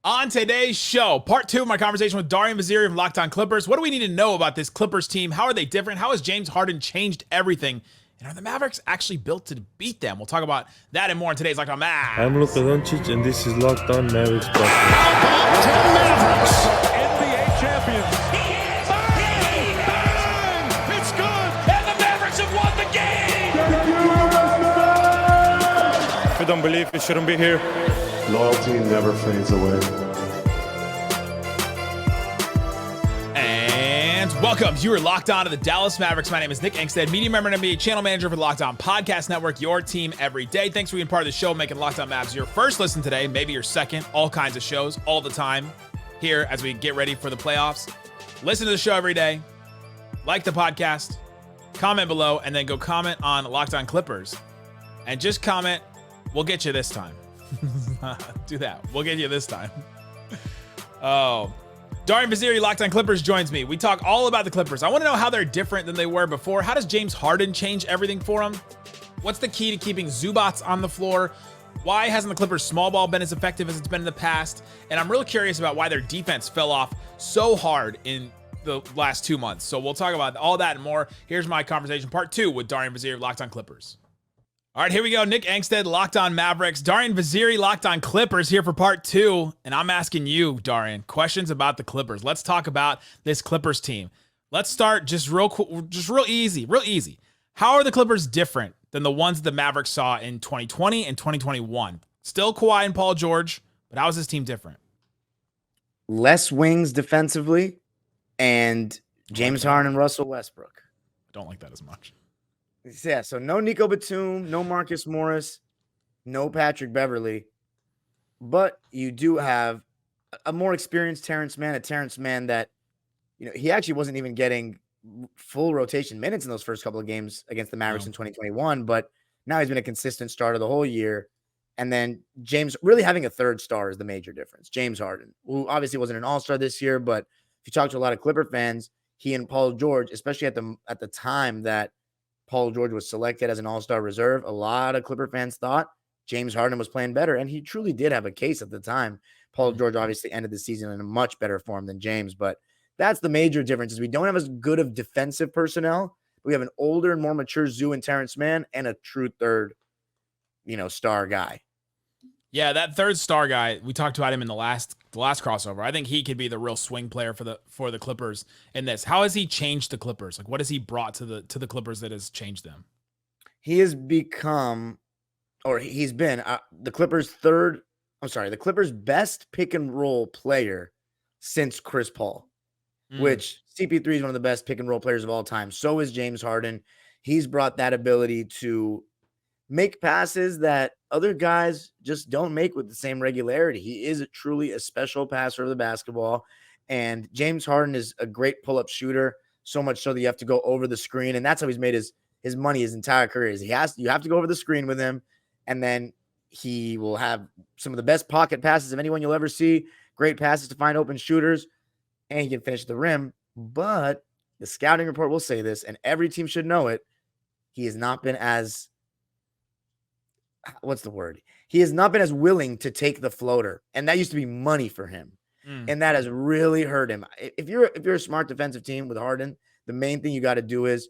On today's show, part 2 of my conversation with Darian Vaziri from Locked On Clippers. What do we need to know about this Clippers team? How are they different? How has James Harden changed everything? And are the Mavericks actually built to beat them? We'll talk about that and more in today's Locked On Mavs. I'm Luka Doncic, and this is Locked On Mavericks. How about 10 Mavericks? NBA champions. Bang! Bang! It's good! And the Mavericks have won the game! If you don't believe, you shouldn't be here. Loyalty never fades away. And welcome. You are locked on to the Dallas Mavericks. My name is Nick Angstadt, media member and NBA channel manager for the Locked On Podcast Network, your team every day. Thanks for being part of the show, making Locked On Mavs your first listen today, maybe your second. All kinds of shows, all the time, here as we get ready for the playoffs. Listen to the show every day, like the podcast, comment below, and then go comment on Locked On Clippers. And just comment, we'll get you this time. Do that. We'll get you this time. Oh, Darian Vaziri, Locked On Clippers, joins me. We talk all about the Clippers. I want to know how they're different than they were before. How does James Harden change everything for them? What's the key to keeping Zubac on the floor? Why hasn't the Clippers small ball been as effective as it's been in the past? And I'm really curious about why their defense fell off so hard in the last 2 months. So we'll talk about all that and more. Here's my conversation, part 2 with Darian Vaziri, Locked On Clippers. All right, here we go. Nick Angstadt, Locked On Mavericks. Darian Vaziri, Locked On Clippers, here for part 2. And I'm asking you, Darian, questions about the Clippers. Let's talk about this Clippers team. Let's start just real easy. How are the Clippers different than the ones the Mavericks saw in 2020 and 2021? Still Kawhi and Paul George, but how is this team different? Less wings defensively and James Harden and Russell Westbrook. I don't like that as much. Yeah, so no Nico Batum, no Marcus Morris, no Patrick Beverley, but you do have a more experienced Terrence Mann, that, he actually wasn't even getting full rotation minutes in those first couple of games against the Mavericks in 2021, but now he's been a consistent starter the whole year. And then James really having a third star is the major difference. James Harden, who obviously wasn't an all-star this year, but if you talk to a lot of Clipper fans, he and Paul George, especially at the time that Paul George was selected as an all-star reserve, a lot of Clipper fans thought James Harden was playing better, and he truly did have a case at the time. Paul George obviously ended the season in a much better form than James, but that's the major difference is we don't have as good of defensive personnel. We have an older and more mature Zoo and Terrence Mann and a true third, star guy. Yeah, that third star guy, we talked about him in the last crossover. I think he could be the real swing player for the Clippers in this. How has he changed the Clippers? Like, what has he brought to the Clippers that has changed them? He has become, or he's been the Clippers' best pick and roll player since Chris Paul, which CP3 is one of the best pick and roll players of all time. So is James Harden. He's brought that ability to make passes that other guys just don't make with the same regularity. He is truly a special passer of the basketball. And James Harden is a great pull-up shooter, so much so that you have to go over the screen. And that's how he's made his money his entire career. You have to go over the screen with him, and then he will have some of the best pocket passes of anyone you'll ever see, great passes to find open shooters, and he can finish the rim. But the scouting report will say this, and every team should know it, he has not been as He has not been as willing to take the floater, and that used to be money for him, and that has really hurt him. If you're a smart defensive team with Harden, the main thing you got to do is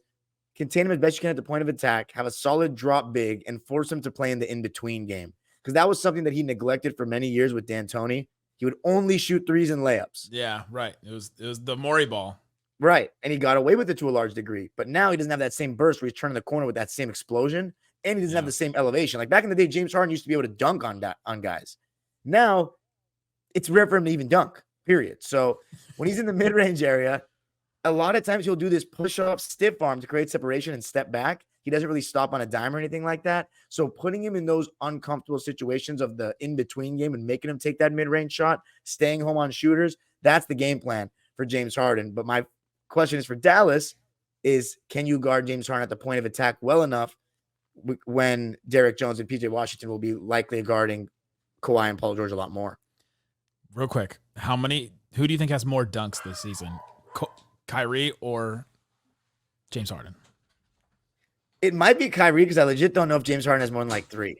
contain him as best you can at the point of attack, have a solid drop big, and force him to play in the in-between game, because that was something that he neglected for many years with D'Antoni. He would only shoot threes and layups. Yeah, right. It was the Morey ball. Right, and he got away with it to a large degree, but now he doesn't have that same burst where he's turning the corner with that same explosion. And he doesn't have the same elevation. Like back in the day, James Harden used to be able to dunk on guys. Now, it's rare for him to even dunk, period. So when he's in the mid-range area, a lot of times he'll do this push-up stiff arm to create separation and step back. He doesn't really stop on a dime or anything like that. So putting him in those uncomfortable situations of the in-between game and making him take that mid-range shot, staying home on shooters, that's the game plan for James Harden. But my question is for Dallas is, can you guard James Harden at the point of attack well enough when Derek Jones and PJ Washington will be likely guarding Kawhi and Paul George a lot more? Real quick, who do you think has more dunks this season? Kyrie or James Harden? It might be Kyrie because I legit don't know if James Harden has more than like 3.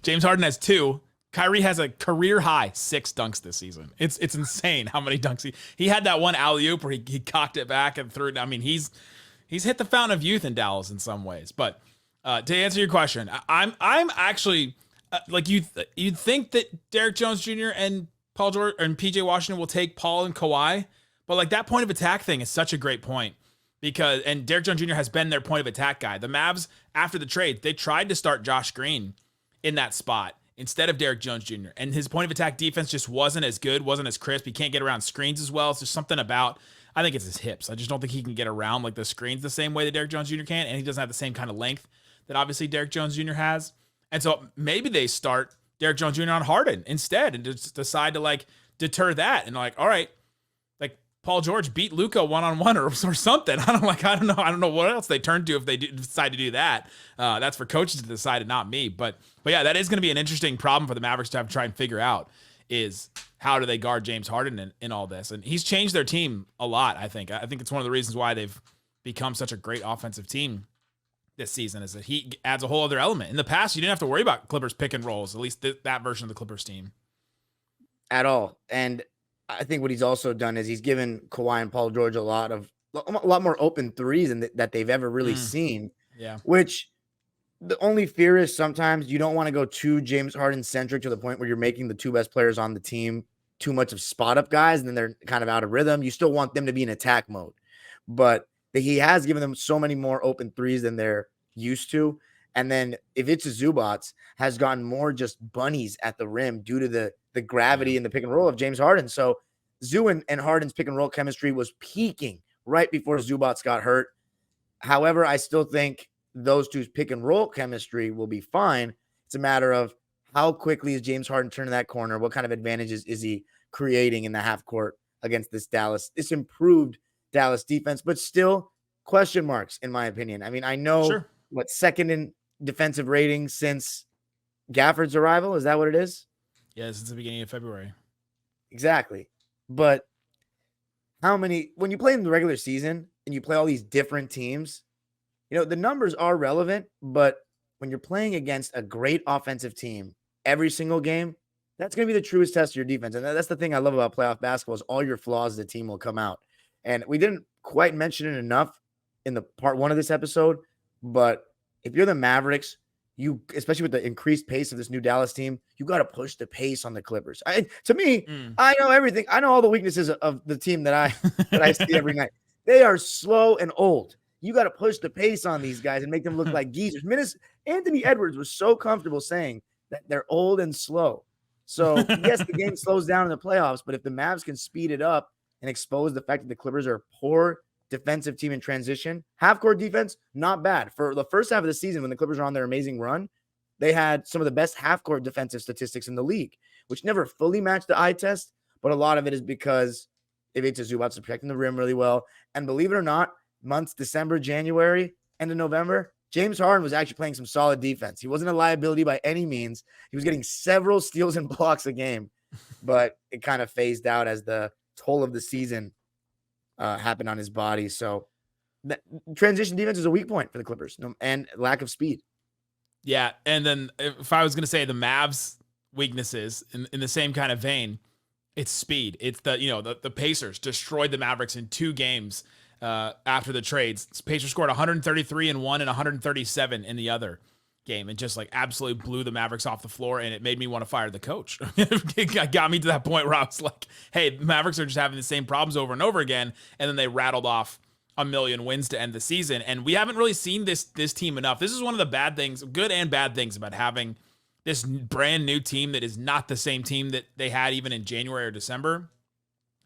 James Harden has 2. Kyrie has a career high 6 dunks this season. It's insane how many dunks he had. That one alley-oop where he cocked it back and threw it. I mean, he's hit the fountain of youth in Dallas in some ways. But to answer your question, I'm actually like you'd think that Derrick Jones Jr. and Paul George and PJ Washington will take Paul and Kawhi, but like that point of attack thing is such a great point because Derrick Jones Jr. has been their point of attack guy. The Mavs after the trade, they tried to start Josh Green in that spot instead of Derrick Jones Jr. And his point of attack defense just wasn't as good, wasn't as crisp. He can't get around screens as well. It's just something about, I think it's his hips. I just don't think he can get around like the screens the same way that Derrick Jones Jr. can. And he doesn't have the same kind of length that obviously Derrick Jones Jr. has. And so maybe they start Derrick Jones Jr. on Harden instead and just decide to like deter that. And like, all right, like Paul George beat Luka one-on-one or something. I don't know what else they turn to if they decide to do that. That's for coaches to decide and not me. But yeah, that is going to be an interesting problem for the Mavericks to have to try and figure out is how do they guard James Harden in all this? And he's changed their team a lot, I think. I think it's one of the reasons why they've become such a great offensive team this season is that he adds a whole other element. In the past, you didn't have to worry about Clippers pick and rolls, at least that version of the Clippers team. At all. And I think what he's also done is he's given Kawhi and Paul George a lot more open threes than that they've ever really seen. Yeah. Which the only fear is sometimes you don't want to go too James Harden centric to the point where you're making the 2 best players on the team too much of spot up guys and then they're kind of out of rhythm. You still want them to be in attack mode, but he has given them so many more open threes than they're used to. And then Ivica Zubac has gotten more just bunnies at the rim due to the gravity and the pick and roll of James Harden. So Zoo and Harden's pick and roll chemistry was peaking right before Zubac got hurt. However, I still think those two's pick and roll chemistry will be fine. It's a matter of how quickly is James Harden turning that corner? What kind of advantages is he creating in the half court against this improved Dallas defense, but still question marks in my opinion. I mean, I know second in defensive rating since Gafford's arrival. Is that what it is? Yeah, since the beginning of February. Exactly. But when you play in the regular season and you play all these different teams, the numbers are relevant, but when you're playing against a great offensive team every single game, that's going to be the truest test of your defense. And that's the thing I love about playoff basketball is all your flaws, the team will come out. And we didn't quite mention it enough in the part 1 of this episode, but if you're the Mavericks, especially with the increased pace of this new Dallas team, you got to push the pace on the Clippers. I know everything. I know all the weaknesses of the team that I see every night. They are slow and old. You got to push the pace on these guys and make them look like geezers. Anthony Edwards was so comfortable saying that they're old and slow. So yes, the game slows down in the playoffs, but if the Mavs can speed it up and expose the fact that the Clippers are a poor defensive team in transition, half-court defense, not bad. For the first half of the season, when the Clippers were on their amazing run, they had some of the best half-court defensive statistics in the league, which never fully matched the eye test, but a lot of it is because Ivica Zubac is protecting the rim really well. And believe it or not, months December, January, end of November, James Harden was actually playing some solid defense. He wasn't a liability by any means. He was getting several steals and blocks a game, but it kind of phased out as the toll of the season happened on his body. So transition defense is a weak point for the Clippers and lack of speed. Yeah. And then if I was going to say the Mavs weaknesses in the same kind of vein, it's speed. It's the Pacers destroyed the Mavericks in 2 games after the trades. Pacers scored 133 in one and 137 in the other game and just like absolutely blew the Mavericks off the floor. And it made me want to fire the coach. It got me to that point where I was like, hey, the Mavericks are just having the same problems over and over again. And then they rattled off a million wins to end the season. And we haven't really seen this team enough. This is one of the bad things, good and bad things about having this brand new team that is not the same team that they had even in January or December,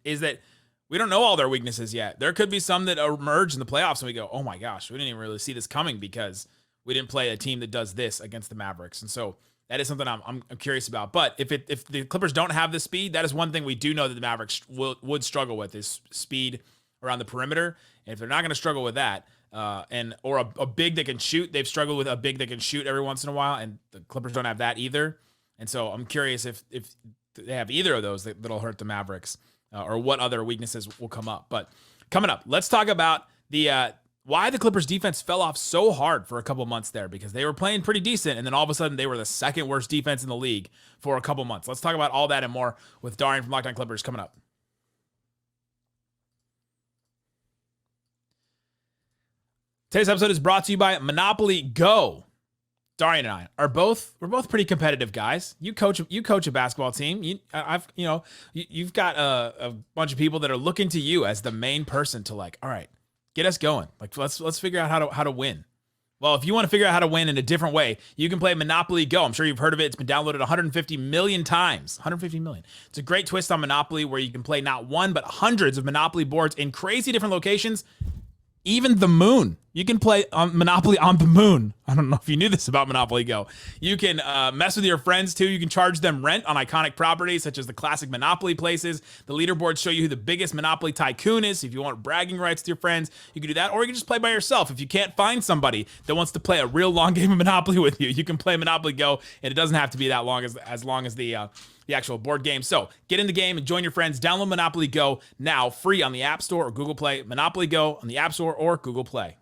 is that we don't know all their weaknesses yet. There could be some that emerge in the playoffs and we go, oh my gosh, we didn't even really see this coming because we didn't play a team that does this against the Mavericks. And so that is something I'm curious about. But if the Clippers don't have the speed, that is one thing we do know that the Mavericks would struggle with is speed around the perimeter. And if they're not going to struggle with that, or a big that can shoot, they've struggled with a big that can shoot every once in a while, and the Clippers don't have that either. And so I'm curious if they have either of those that'll hurt the Mavericks, or what other weaknesses will come up. But coming up, let's talk about the why the Clippers defense fell off so hard for a couple months there, because they were playing pretty decent, and then all of a sudden they were the second worst defense in the league for a couple months. Let's talk about all that and more with Darian from Locked On Clippers coming up. Today's episode is brought to you by Monopoly Go. Darian and I we're both pretty competitive guys. You coach a basketball team. You've got a bunch of people that are looking to you as the main person to, like, all right, get us going. Like, let's figure out how to win. Well, if you want to figure out how to win in a different way, you can play Monopoly Go. I'm sure you've heard of it. It's been downloaded 150 million times. 150 million. It's a great twist on Monopoly where you can play not one but hundreds of Monopoly boards in crazy different locations. Even the moon. You can play Monopoly on the moon. I don't know if you knew this about Monopoly Go. You can mess with your friends too. You can charge them rent on iconic properties such as the classic Monopoly places. The leaderboards show you who the biggest Monopoly tycoon is. If you want bragging rights to your friends, you can do that. Or you can just play by yourself. If you can't find somebody that wants to play a real long game of Monopoly with you, you can play Monopoly Go, and it doesn't have to be that long as long as the actual board game. So get in the game and join your friends. Download Monopoly Go now, free on the App Store or Google Play. Monopoly Go on the App Store or Google Play.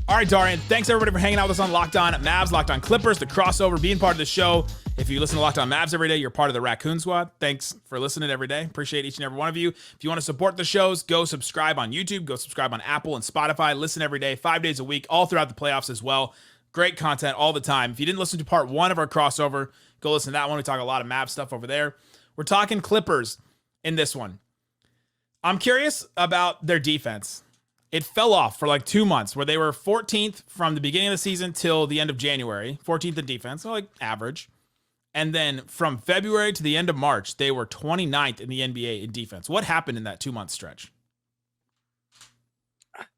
All right, Darian, thanks everybody for hanging out with us on Locked On Mavs, Locked On Clippers, the crossover, being part of the show. If you listen to Locked On Mavs every day, you're part of the Raccoon Squad. Thanks for listening every day. Appreciate each and every one of you. If you want to support the shows, go subscribe on YouTube, go subscribe on Apple and Spotify. Listen every day, 5 days a week, all throughout the playoffs as well. Great content all the time. If you didn't listen to part 1 of our crossover, go listen to that one. We talk a lot of Mavs stuff over there. We're talking Clippers in this one. I'm curious about their defense. It fell off for like 2 months where they were 14th from the beginning of the season till the end of January, 14th in defense, so like average. And then from February to the end of March, they were 29th in the NBA in defense. What happened in that 2-month stretch?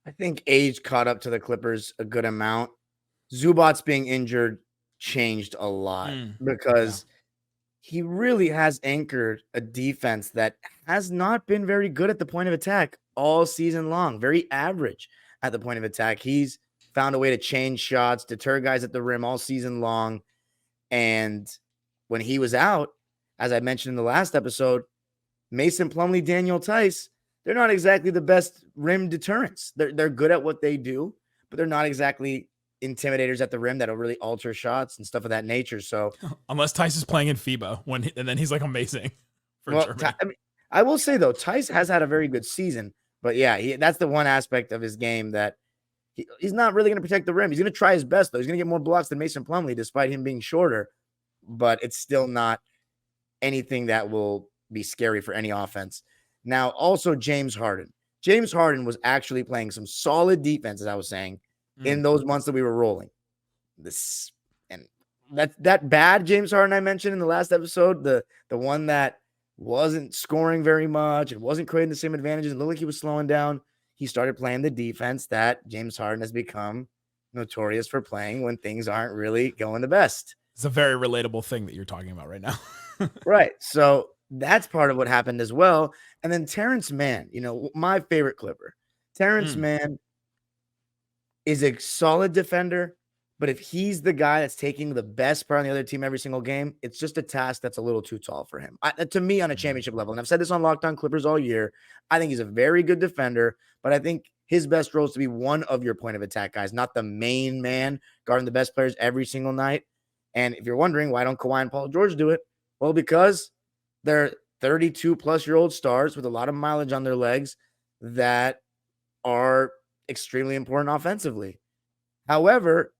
I think age caught up to the Clippers a good amount. Zubac's being injured changed a lot because he really has anchored a defense that has not been very good at the point of attack all season long, very average at the point of attack. He's found a way to change shots, deter guys at the rim all season long. And when he was out, as I mentioned in the last episode, Mason Plumlee, Daniel Tice, they're not exactly the best rim deterrents. They're good at what they do, but they're not exactly intimidators at the rim that'll really alter shots and stuff of that nature. So unless Tice is playing in FIBA and then he's like amazing for Germany. I will say though, Tice has had a very good season, but yeah, that's the one aspect of his game that he's not really going to protect the rim. He's going to try his best though. He's going to get more blocks than Mason Plumlee despite him being shorter, but it's still not anything that will be scary for any offense. Now, also James Harden. James Harden was actually playing some solid defense, as I was saying, in those months that we were rolling. That bad James Harden I mentioned in the last episode, the one that wasn't scoring very much and wasn't creating the same advantages and looked like he was slowing down, he started playing the defense that James Harden has become notorious for playing when things aren't really going the best. It's a very relatable thing that you're talking about right now. Right. So that's part of what happened as well. And then Terrence Mann, my favorite Clipper. Terrence Mann is a solid defender, but if he's the guy that's taking the best part on the other team every single game, it's just a task that's a little too tall for him. To me, on a championship level, and I've said this on Locked On Clippers all year, I think he's a very good defender, but I think his best role is to be one of your point of attack guys, not the main man guarding the best players every single night. And if you're wondering why don't Kawhi and Paul George do it, well, because they're 32-plus-year-old stars with a lot of mileage on their legs that are extremely important offensively. However,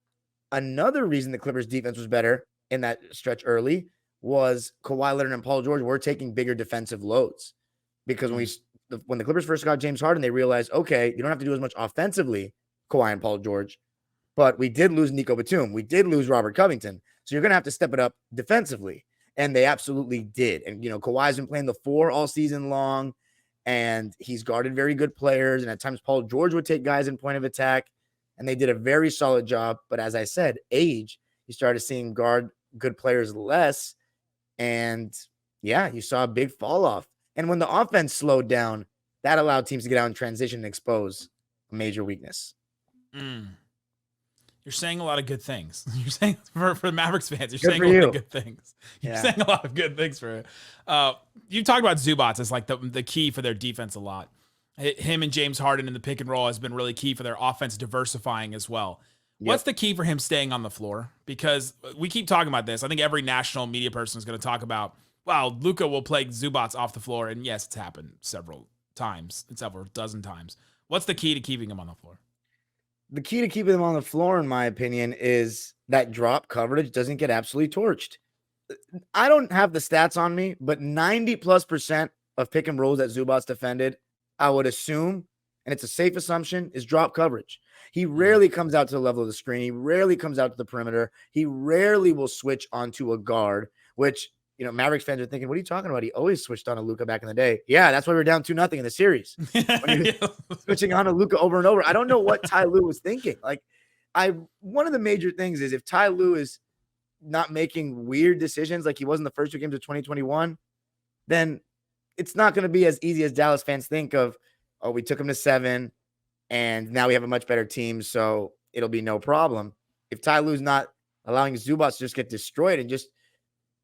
another reason the Clippers defense was better in that stretch early was Kawhi Leonard and Paul George were taking bigger defensive loads because when the Clippers first got James Harden, they realized, okay, you don't have to do as much offensively, Kawhi and Paul George, but we did lose Nico Batum. We did lose Robert Covington. So you're going to have to step it up defensively. And they absolutely did. And, Kawhi's been playing the 4 all season long, and he's guarded very good players. And at times, Paul George would take guys in point of attack, and they did a very solid job. But as I said, age, you started seeing guard good players less. And, yeah, you saw a big fall off. And when the offense slowed down, that allowed teams to get out in transition and expose a major weakness. You're saying a lot of good things. You're saying for Mavericks fans, you're Good saying for a lot you. of good things. You're Yeah. saying a lot of good things for you talked about Zubac as like the key for their defense a lot. Him and James Harden in the pick and roll has been really key for their offense diversifying as well. What's the key for him staying on the floor? Because we keep talking about this. I think every national media person is going to talk about, wow, Luka will play Zubac off the floor. And yes, it's happened several dozen times. What's the key to keeping him on the floor? The key to keeping them on the floor, in my opinion, is that drop coverage doesn't get absolutely torched. I don't have the stats on me, but 90+% of pick and rolls that Zubac defended, I would assume, and it's a safe assumption, is drop coverage. He rarely comes out to the level of the screen. He rarely comes out to the perimeter. He rarely will switch onto a guard, which, Mavericks fans are thinking, what are you talking about? He always switched on to Luka back in the day. Yeah, that's why we were down 2-0 in the series. When he was switching on to Luka over and over. I don't know what Ty Lue was thinking. One of the major things is if Ty Lue is not making weird decisions like he was in the first 2 games of 2021, then it's not going to be as easy as Dallas fans think of, oh, we took him to 7 and now we have a much better team, so it'll be no problem. If Ty Lue's not allowing Zubac to just get destroyed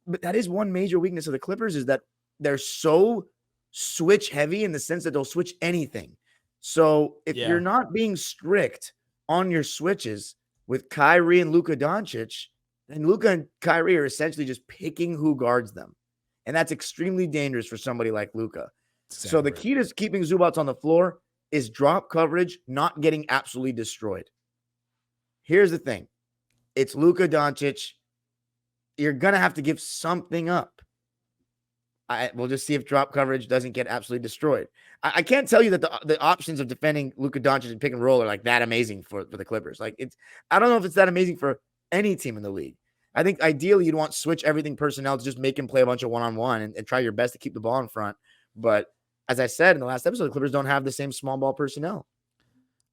but that is one major weakness of the Clippers is that they're so switch heavy in the sense that they'll switch anything. So if you're not being strict on your switches with Kyrie and Luka Doncic, then Luka and Kyrie are essentially just picking who guards them. And that's extremely dangerous for somebody like Luka. Exactly. So the key to keeping Zubac on the floor is drop coverage, not getting absolutely destroyed. Here's the thing. It's Luka Doncic. You're going to have to give something up. We'll just see if drop coverage doesn't get absolutely destroyed. I can't tell you that the options of defending Luka Doncic and pick and roll are like that amazing for the Clippers. I don't know if it's that amazing for any team in the league. I think ideally you'd want to switch everything personnel to just make him play a bunch of one-on-one and try your best to keep the ball in front. But as I said in the last episode, the Clippers don't have the same small ball personnel.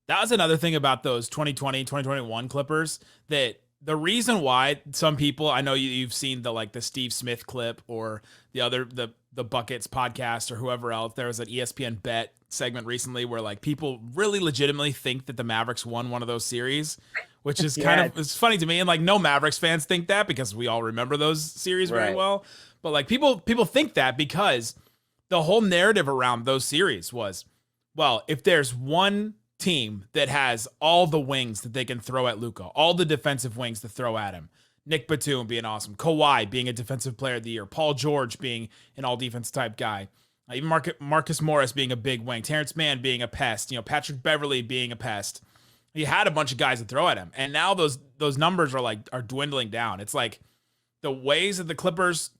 That was another thing about those 2020, 2021 Clippers that the reason why some people, I know you've seen the Steve Smith clip or the Buckets podcast or whoever else. There was an ESPN bet segment recently where people really legitimately think that the Mavericks won one of those series, which is it's funny to me. And no Mavericks fans think that because we all remember those series very well. But people think that because the whole narrative around those series was, well, if there's one team that has all the wings that they can throw at Luka, all the defensive wings to throw at him, Nick Batum being awesome, Kawhi being a defensive player of the year, Paul George being an all defense type guy, even Marcus Morris being a big wing, Terrence Mann being a pest, Patrick Beverley being a pest. He had a bunch of guys to throw at him, and now those numbers are dwindling down. It's like the ways that the Clippers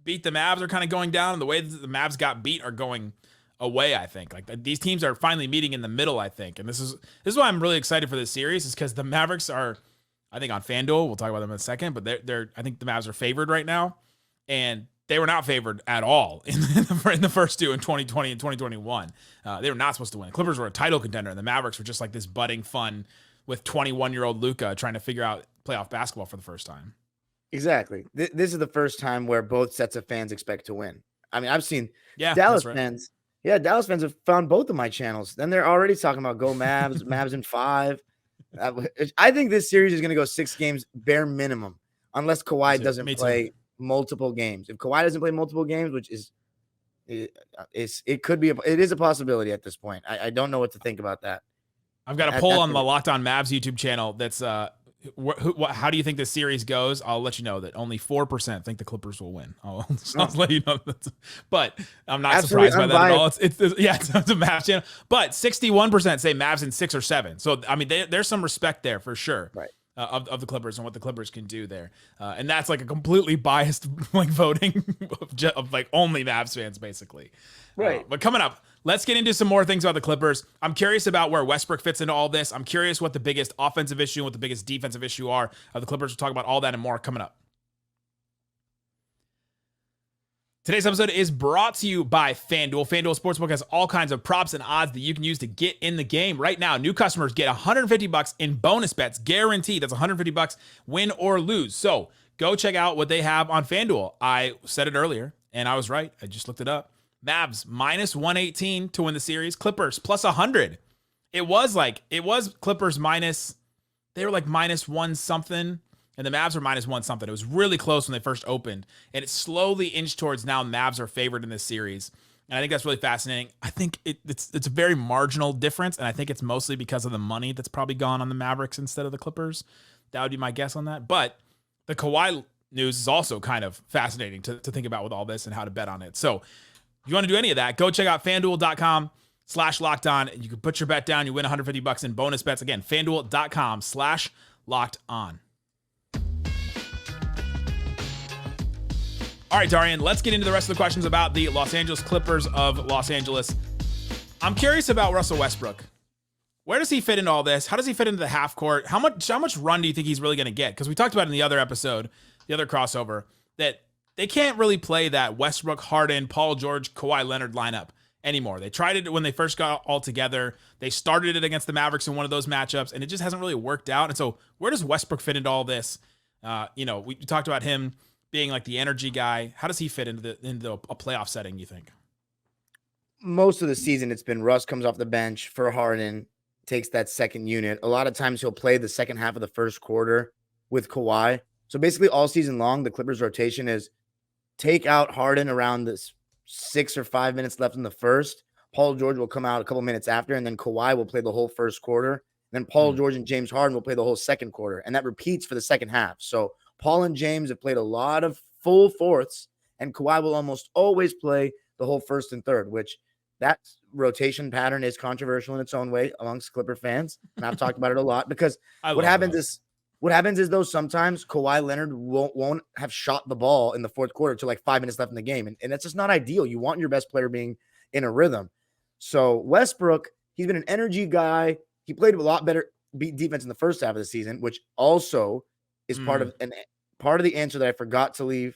beat the Mavs are kind of going down, and the way that the Mavs got beat are going away. I think these teams are finally meeting in the middle. I think, and this is why I'm really excited for this series is because the Mavericks are, I think on FanDuel, we'll talk about them in a second, but they're I think the Mavs are favored right now, and they were not favored at all in the first 2 in 2020 and 2021. They were not supposed to win. Clippers were a title contender, and the Mavericks were just like this budding fun with 21-year-old Luka trying to figure out playoff basketball for the first time. Exactly. This is the first time where both sets of fans expect to win. I mean, I've seen Dallas fans. Yeah, Dallas fans have found both of my channels. Then they're already talking about go Mavs, Mavs in 5. I think this series is going to go 6 games bare minimum, unless Kawhi doesn't play multiple games. If Kawhi doesn't play multiple games, which is it could be it is a possibility at this point. I don't know what to think about that. I've got a poll on the Locked On Mavs YouTube channel that's how do you think this series goes? I'll let you know that only 4% think the Clippers will win. I'll let you know. But I'm not surprised by that at all. It's a Mavs channel. But 61% say Mavs in 6 or 7. So, I mean, there's some respect there for sure. Right. Of the Clippers and what the Clippers can do there. And that's a completely biased voting of only Mavs fans, basically. Right. But coming up, let's get into some more things about the Clippers. I'm curious about where Westbrook fits into all this. I'm curious what the biggest offensive issue and what the biggest defensive issue are of the Clippers. We'll talk about all that and more coming up. Today's episode is brought to you by FanDuel. FanDuel Sportsbook has all kinds of props and odds that you can use to get in the game. Right now, new customers get $150 in bonus bets, guaranteed. That's $150, win or lose. So go check out what they have on FanDuel. I said it earlier, and I was right. I just looked it up. Mavs minus 118 to win the series. Clippers plus 100. It was Clippers minus, I they were like -1 something, and the Mavs were -1 something. It was really close when they first opened, and it slowly inched towards now Mavs are favored in this series. And I think that's really fascinating. I think it's a very marginal difference, and I think it's mostly because of the money that's probably gone on the Mavericks instead of the Clippers. That would be my guess on that. But the Kawhi news is also kind of fascinating to think about with all this and how to bet on it. So if you want to do any of that, go check out FanDuel.com/lockedon. You can put your bet down. You win $150 in bonus bets. Again, FanDuel.com/lockedon. All right, Darian, let's get into the rest of the questions about the Los Angeles Clippers of Los Angeles. I'm curious about Russell Westbrook. Where does he fit into all this? How does he fit into the half court? How much run do you think he's really going to get? Because we talked about in the other episode, the other crossover, that they can't really play that Westbrook, Harden, Paul George, Kawhi Leonard lineup anymore. They tried it when they first got all together. They started it against the Mavericks in one of those matchups, and it just hasn't really worked out. And so where does Westbrook fit into all this? We talked about him being like the energy guy. How does he fit into a playoff setting, you think? Most of the season, it's been Russ comes off the bench for Harden, takes that second unit. A lot of times he'll play the second half of the first quarter with Kawhi. So basically all season long, the Clippers rotation is take out Harden around this 6 or 5 minutes left in the first. Paul George will come out a couple minutes after, and then Kawhi will play the whole first quarter. Then Paul George and James Harden will play the whole second quarter, and that repeats for the second half. So Paul and James have played a lot of full fourths, and Kawhi will almost always play the whole first and third, which that rotation pattern is controversial in its own way amongst Clipper fans. And I've talked about it a lot because what happens is though sometimes Kawhi Leonard won't have shot the ball in the fourth quarter till like 5 minutes left in the game. And that's just not ideal. You want your best player being in a rhythm. So Westbrook, he's been an energy guy. He played a lot better defense in the first half of the season, which also is part of the answer that I forgot to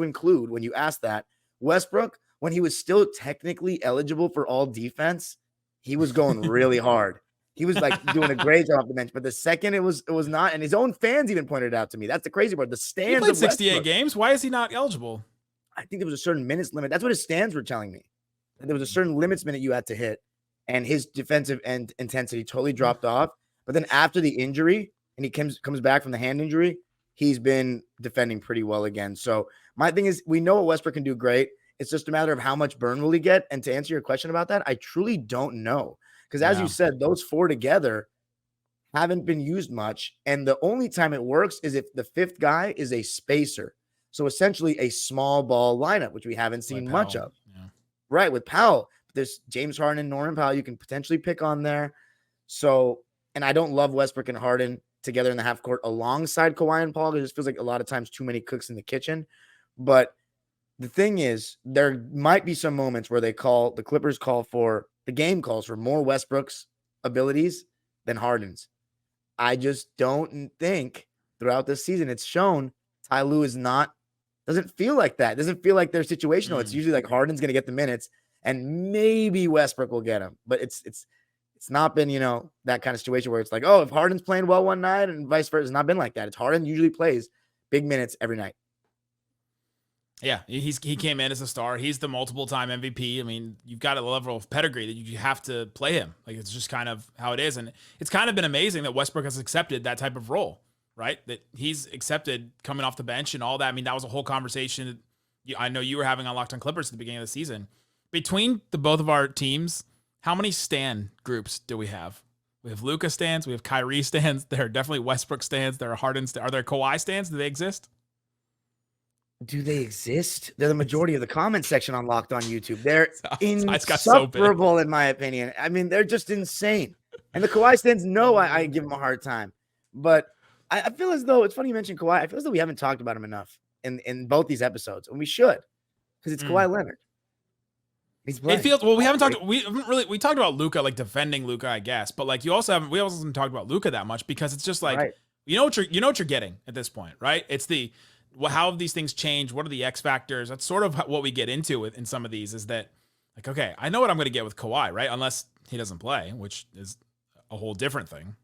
include when you asked that. Westbrook, when he was still technically eligible for all defense, he was going really hard. He was like doing a great job off the bench. But the second it was not, and his own fans even pointed it out to me. That's the crazy part. The stands. He played 68 games. Why is he not eligible? I think there was a certain minutes limit. That's what his stands were telling me. There was a certain limits minute you had to hit, and his defensive end intensity totally dropped off. But then after the injury, and he comes back from the hand injury, he's been defending pretty well again. So my thing is, we know what Westbrook can do great. It's just a matter of how much burn will he get. And to answer your question about that, I truly don't know. Because as you said, those four together haven't been used much. And the only time it works is if the fifth guy is a spacer. So essentially a small ball lineup, which we haven't seen much of. Yeah. Right, with Powell. There's James Harden and Norman Powell you can potentially pick on there. So, and I don't love Westbrook and Harden together in the half court alongside Kawhi and Paul. It just feels like a lot of times too many cooks in the kitchen. But the thing is, there might be some moments where the Clippers calls for more Westbrook's abilities than Harden's. I just don't think throughout this season it's shown Ty Lue doesn't feel like that. It doesn't feel like they're situational. It's usually like Harden's going to get the minutes and maybe Westbrook will get them. But it's not been, that kind of situation where it's like, oh, if Harden's playing well one night and vice versa. It's not been like that. It's Harden usually plays big minutes every night. Yeah, he came in as a star. He's the multiple-time MVP. I mean, you've got a level of pedigree that you have to play him. Like, it's just kind of how it is. And it's kind of been amazing that Westbrook has accepted that type of role, right? That he's accepted coming off the bench and all that. I mean, that was a whole conversation I know you were having on Locked On Clippers at the beginning of the season. Between the both of our teams, how many stan groups do we have? We have Luka stans. We have Kyrie stans. There are definitely Westbrook stans. There are Harden stans. Are there Kawhi stans? Do they exist? Do they exist? They're the majority of the comment section on Locked On YouTube. They're insufferable, in my opinion. I mean, they're just insane. And the Kawhi stands know I give them a hard time. But I feel as though, it's funny you mentioned Kawhi. I feel as though we haven't talked about him enough in both these episodes. And we should, because it's Kawhi Leonard. He's playing. It feels, we haven't talked about Luka, like defending Luka, I guess. But like we also haven't talked about Luka that much because it's just like, you know what you're getting at this point, right? It's how have these things changed? What are the X factors? That's sort of what we get into in some of these is that, like, okay, I know what I'm going to get with Kawhi, right? Unless he doesn't play, which is a whole different thing.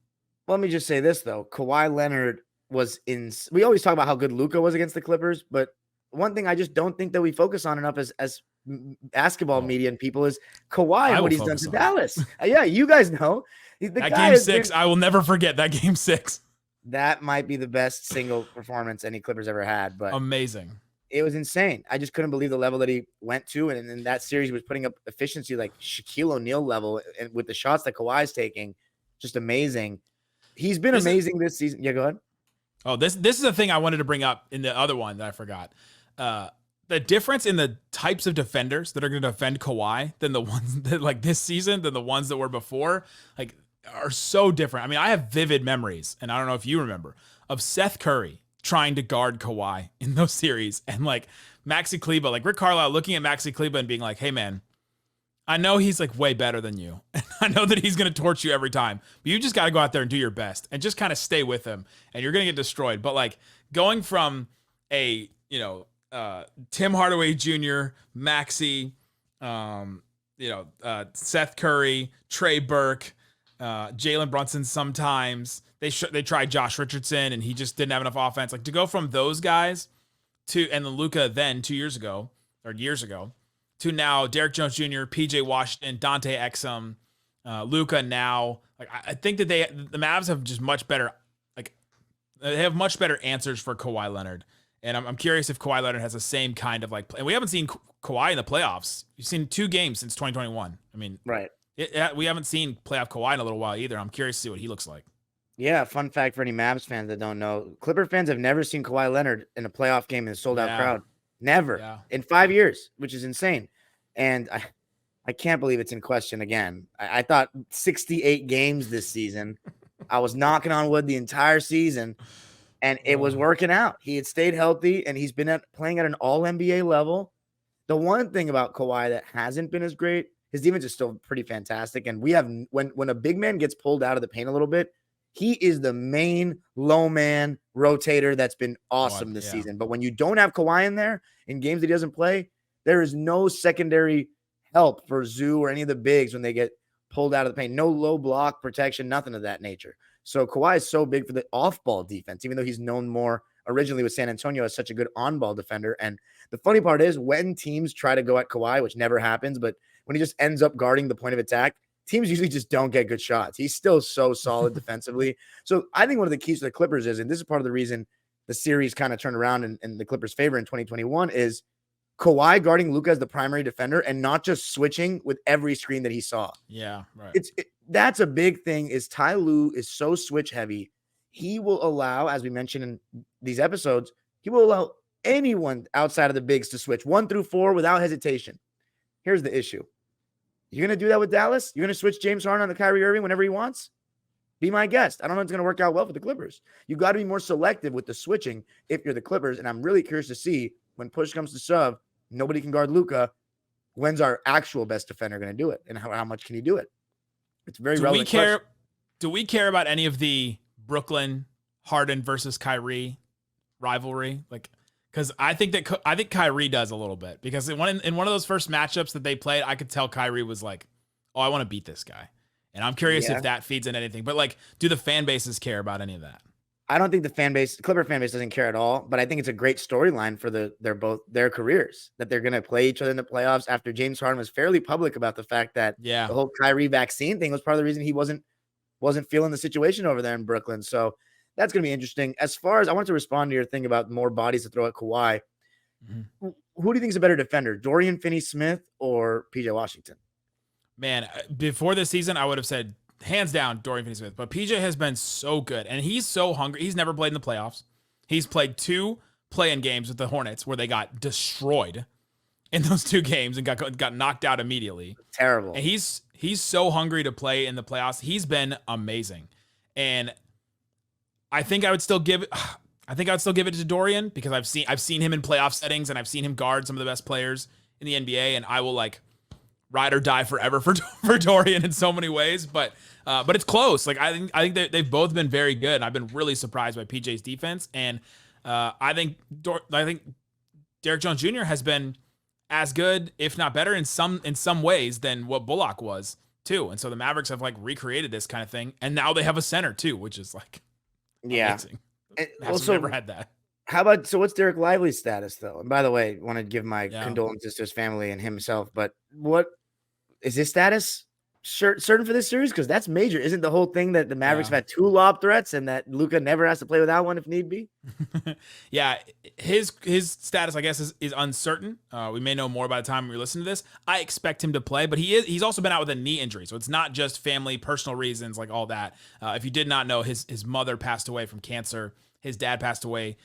Well, let me just say this, though. Kawhi Leonard we always talk about how good Luka was against the Clippers, but one thing I just don't think that we focus on enough as basketball Oh. media and people is Kawhi I and will what he's done focus to on it. Dallas. Yeah, you guys know. The That guy game has 6, been- I will never forget that game 6. that might be the best single performance any Clippers ever had, but Amazing. it was insane. I just couldn't believe the level that he went to. And in that series, he was putting up efficiency like Shaquille O'Neal level. And with the shots that Kawhi's taking, just amazing. He's been amazing this season. Yeah, go ahead. Oh, this is a thing I wanted to bring up in the other one that I forgot. The difference in the types of defenders that are going to defend Kawhi than the ones that like this season than the ones that were before, like, are so different. I mean, I have vivid memories, and I don't know if you remember, of Seth Curry trying to guard Kawhi in those series, and like Maxi Kleber, like Rick Carlisle looking at Maxi Kleber and being like, "Hey, man, I know he's like way better than you. I know that he's going to torch you every time, but you just got to go out there and do your best and just kind of stay with him, and you're going to get destroyed." But like going from a, Tim Hardaway Jr., Maxi, Seth Curry, Trey Burke, Jalen Brunson sometimes. They tried Josh Richardson, and he just didn't have enough offense. Like to go from those guys to, and then Luka then 2 years ago, to now Derrick Jones Jr., PJ Washington, Dante Exum, Luka now. Like I think that the Mavs have just much better, like they have much better answers for Kawhi Leonard. And I'm curious if Kawhi Leonard has the same kind of like, and we haven't seen Kawhi in the playoffs. We've seen 2 games since 2021. I mean, Right. We haven't seen playoff Kawhi in a little while either. I'm curious to see what he looks like. Yeah, fun fact for any Mavs fans that don't know, Clipper fans have never seen Kawhi Leonard in a playoff game in a sold-out crowd. Never. In 5 years, which is insane. And I can't believe it's in question again. I thought 68 games this season. I was knocking on wood the entire season, and it was working out. He had stayed healthy, and he's been playing at an all-NBA level. The one thing about Kawhi that hasn't been as great, his defense is still pretty fantastic. And we have when a big man gets pulled out of the paint a little bit, he is the main low man rotator that's been awesome this season. But when you don't have Kawhi in there in games that he doesn't play, there is no secondary help for Zoo or any of the bigs when they get pulled out of the paint. No low block protection, nothing of that nature. So Kawhi is so big for the off-ball defense, even though he's known more originally with San Antonio as such a good on-ball defender. And the funny part is when teams try to go at Kawhi, which never happens, but when he just ends up guarding the point of attack, teams usually just don't get good shots. He's still so solid defensively. So I think one of the keys to the Clippers is, and this is part of the reason the series kind of turned around in the Clippers' favor in 2021, is Kawhi guarding Luka as the primary defender and not just switching with every screen that he saw. Yeah, right. That's a big thing. Is Ty Lue is so switch heavy. He will allow, as we mentioned in these episodes, he will allow anyone outside of the bigs to switch 1 through 4 without hesitation. Here's the issue. You're going to do that with Dallas? You're going to switch James Harden on to Kyrie Irving whenever he wants? Be my guest. I don't know if it's going to work out well for the Clippers. You've got to be more selective with the switching if you're the Clippers, and I'm really curious to see when push comes to shove, nobody can guard Luka. When's our actual best defender going to do it, and how much can he do it? It's very relevant. Do we care about any of the Brooklyn Harden versus Kyrie rivalry? Like, because I think Kyrie does a little bit, because in one of those first matchups that they played, I could tell Kyrie was like, "Oh, I want to beat this guy," and I'm curious if that feeds in anything. But like, do the fan bases care about any of that? I don't think the Clipper fan base doesn't care at all, but I think it's a great storyline for their careers, that they're going to play each other in the playoffs after James Harden was fairly public about the fact that the whole Kyrie vaccine thing was part of the reason he wasn't feeling the situation over there in Brooklyn. So that's going to be interesting. As far as I want to respond to your thing about more bodies to throw at Kawhi, who do you think is a better defender, Dorian Finney-Smith or PJ Washington? Man, before this season, I would have said hands down Dorian Finney-Smith, but PJ has been so good, and he's so hungry. He's never played in the playoffs. He's played 2 play-in games with the Hornets where they got destroyed in those 2 games and got knocked out immediately. Terrible. And he's so hungry to play in the playoffs. He's been amazing, and I think I would still give it to Dorian, because I've seen him in playoff settings, and I've seen him guard some of the best players in the NBA, and I will like ride or die forever for Dorian in so many ways. But it's close. Like I think they've both been very good, and I've been really surprised by PJ's defense, and I think Derrick Jones Jr. has been as good, if not better, in some ways than what Bullock was too. And so the Mavericks have like recreated this kind of thing, and now they have a center too, which is like amazing. And Also, never had that. So what's Derek Lively's status though? And by the way, want to give my Yeah. condolences to his family and himself, but what is his status certain for this series? Because that's major. Isn't the whole thing that the Mavericks have had 2 lob threats and that Luka never has to play without one if need be? Yeah, his status, I guess, is uncertain. We may know more by the time we listen to this. I expect him to play, but he's also been out with a knee injury, so it's not just family, personal reasons, like all that. If you did not know, his mother passed away from cancer. His dad passed away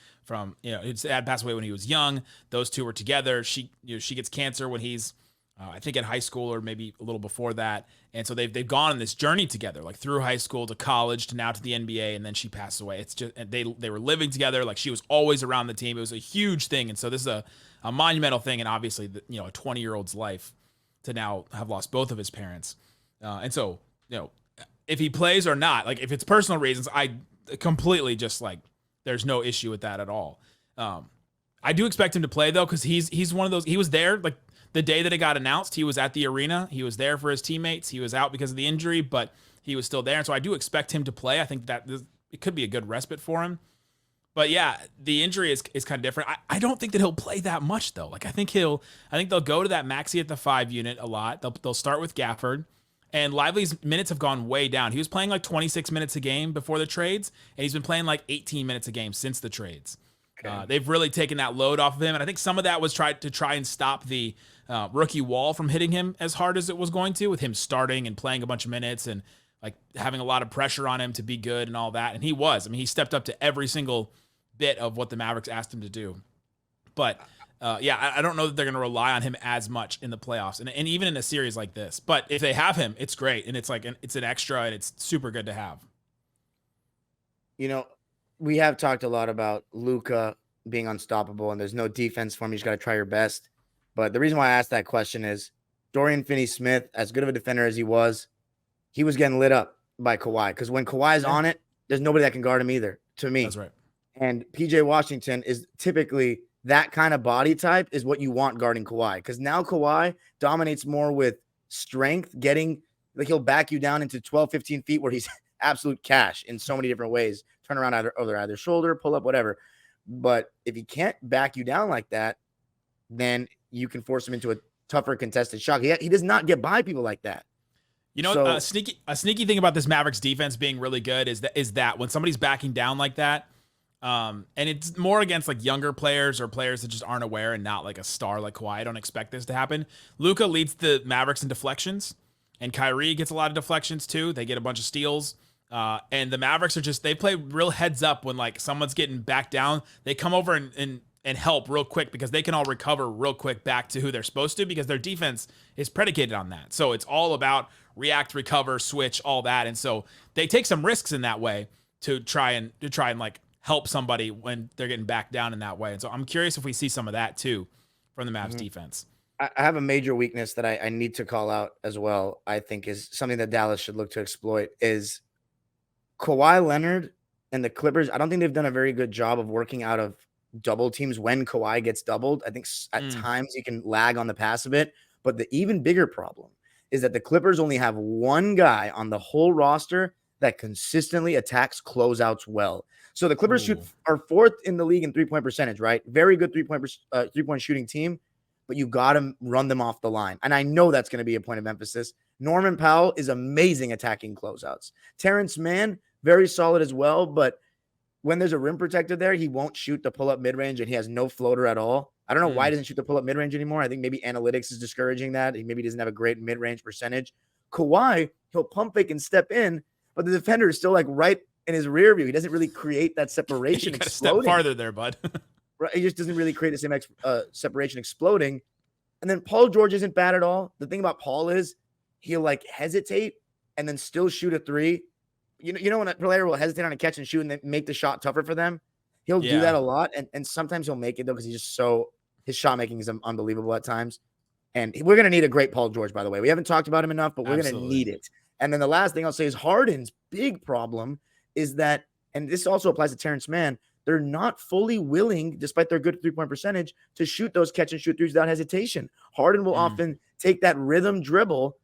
his dad passed away when he was young. Those two were together. She gets cancer when he's I think in high school or maybe a little before that. And so they've gone on this journey together, like through high school to college to now to the NBA, and then she passed away. It's just, and they were living together. Like she was always around the team. It was a huge thing. And so this is a monumental thing. And obviously, a 20-year-old's life to now have lost both of his parents. And so, if he plays or not, like if it's personal reasons, I completely just like, there's no issue with that at all. I do expect him to play though, because he's one of those, he was there, like, the day that it got announced, he was at the arena. He was there for his teammates. He was out because of the injury, but he was still there. And so I do expect him to play. I think that it could be a good respite for him. But yeah, the injury is kind of different. I don't think that he'll play that much though. Like I think they'll go to that Maxey at the 5 unit a lot. They'll start with Gafford. And Lively's minutes have gone way down. He was playing like 26 minutes a game before the trades, and he's been playing like 18 minutes a game since the trades. Okay. They've really taken that load off of him, and I think some of that was try and stop the rookie wall from hitting him as hard as it was going to, with him starting and playing a bunch of minutes and like having a lot of pressure on him to be good and all that. And he was. I mean, he stepped up to every single bit of what the Mavericks asked him to do. But I don't know that they're going to rely on him as much in the playoffs and even in a series like this. But if they have him, it's great, and it's like it's an extra, and it's super good to have. We have talked a lot about Luka being unstoppable, and there's no defense for him. You just got to try your best. But the reason why I asked that question is Dorian Finney-Smith, as good of a defender as he was getting lit up by Kawhi. Because when Kawhi's on it, there's nobody that can guard him either, to me. That's right. And PJ Washington is typically that kind of body type is what you want guarding Kawhi. Because now Kawhi dominates more with strength, he'll back you down into 12, 15 feet where he's absolute cash in so many different ways. Turn around either shoulder, pull up, whatever. But if he can't back you down like that, then you can force him into a tougher contested shot. He does not get by people like that. A sneaky thing about this Mavericks defense being really good is that when somebody's backing down like that, and it's more against like younger players or players that just aren't aware and not like a star like Kawhi. I don't expect this to happen. Luka leads the Mavericks in deflections, and Kyrie gets a lot of deflections too. They get a bunch of steals. And the Mavericks they play real heads up when like someone's getting back down. They come over and help real quick because they can all recover real quick back to who they're supposed to, because their defense is predicated on that. So it's all about react, recover, switch, all that. And so they take some risks in that way to try and like help somebody when they're getting back down in that way. And so I'm curious if we see some of that too from the Mavs defense. I have a major weakness that I need to call out as well. I think is something that Dallas should look to exploit is Kawhi Leonard and the Clippers. I don't think they've done a very good job of working out of double teams when Kawhi gets doubled. I think at times you can lag on the pass a bit, but the even bigger problem is that the Clippers only have one guy on the whole roster that consistently attacks closeouts well. So the Clippers are 4th in the league in 3-point percentage, right? Very good 3-point shooting team, but you got to run them off the line. And I know that's going to be a point of emphasis. Norman Powell is amazing attacking closeouts. Terrence Mann, very solid as well, but when there's a rim protector there, he won't shoot the pull-up mid-range, and he has no floater at all. I don't know why he doesn't shoot the pull-up mid-range anymore. I think maybe analytics is discouraging that. He maybe doesn't have a great mid-range percentage. Kawhi, he'll pump fake and step in, but the defender is still like right in his rear view. He doesn't really create that separation. You got to step farther there, bud. Right, he just doesn't really create the same separation exploding. And then Paul George isn't bad at all. The thing about Paul is he'll like hesitate and then still shoot a three. You know when a player will hesitate on a catch and shoot and then make the shot tougher for them? He'll do that a lot. And sometimes he'll make it though, because he's just his shot making is unbelievable at times. And we're going to need a great Paul George, by the way. We haven't talked about him enough, but we're going to need it. And then the last thing I'll say is Harden's big problem is that, and this also applies to Terrence Mann, they're not fully willing, despite their good 3-point percentage, to shoot those catch and shoot threes without hesitation. Harden will often take that rhythm dribble,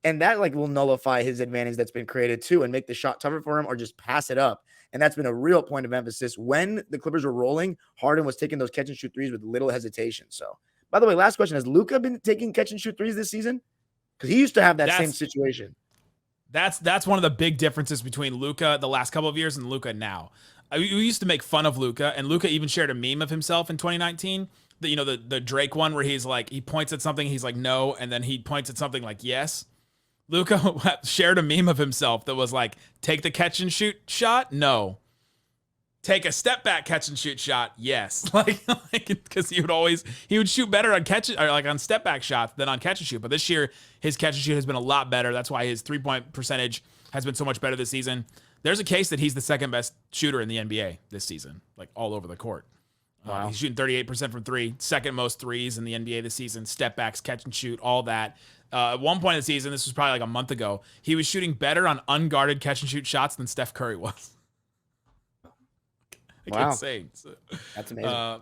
and that like will nullify his advantage that's been created too and make the shot tougher for him, or just pass it up. And that's been a real point of emphasis. When the Clippers were rolling, Harden was taking those catch and shoot threes with little hesitation. So, by the way, last question. Has Luka been taking catch and shoot threes this season? Because he used to have that same situation. That's one of the big differences between Luka the last couple of years and Luka now. We used to make fun of Luka, and Luka even shared a meme of himself in 2019. The Drake one where he's like, he points at something, he's like, no, and then he points at something like, yes. Luka shared a meme of himself that was like, take the catch and shoot shot? No. Take a step back catch and shoot shot? Yes. Like because he would shoot better on on step back shots than on catch and shoot. But this year, his catch and shoot has been a lot better. That's why his 3-point percentage has been so much better this season. There's a case that he's the second best shooter in the NBA this season, like all over the court. Wow. He's shooting 38% from three, second most threes in the NBA this season, step backs, catch and shoot, all that. At one point in the season, this was probably like a month ago, he was shooting better on unguarded catch and shoot shots than Steph Curry was. Wow. Insane. So, that's amazing. But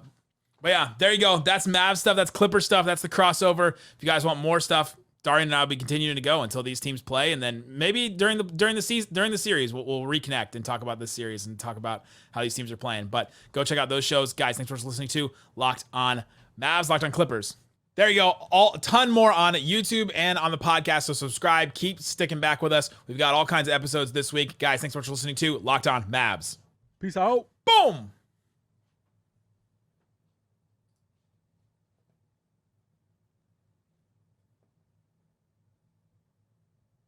yeah, there you go. That's Mavs stuff. That's Clipper stuff. That's the crossover. If you guys want more stuff, Darian and I will be continuing to go until these teams play, and then maybe during the series, we'll reconnect and talk about this series and talk about how these teams are playing. But go check out those shows, guys. Thanks for listening to Locked On Mavs, Locked On Clippers. There you go. A ton more on YouTube and on the podcast. So subscribe. Keep sticking back with us. We've got all kinds of episodes this week, guys. Thanks so much for listening to Locked On Mavs. Peace out. Boom.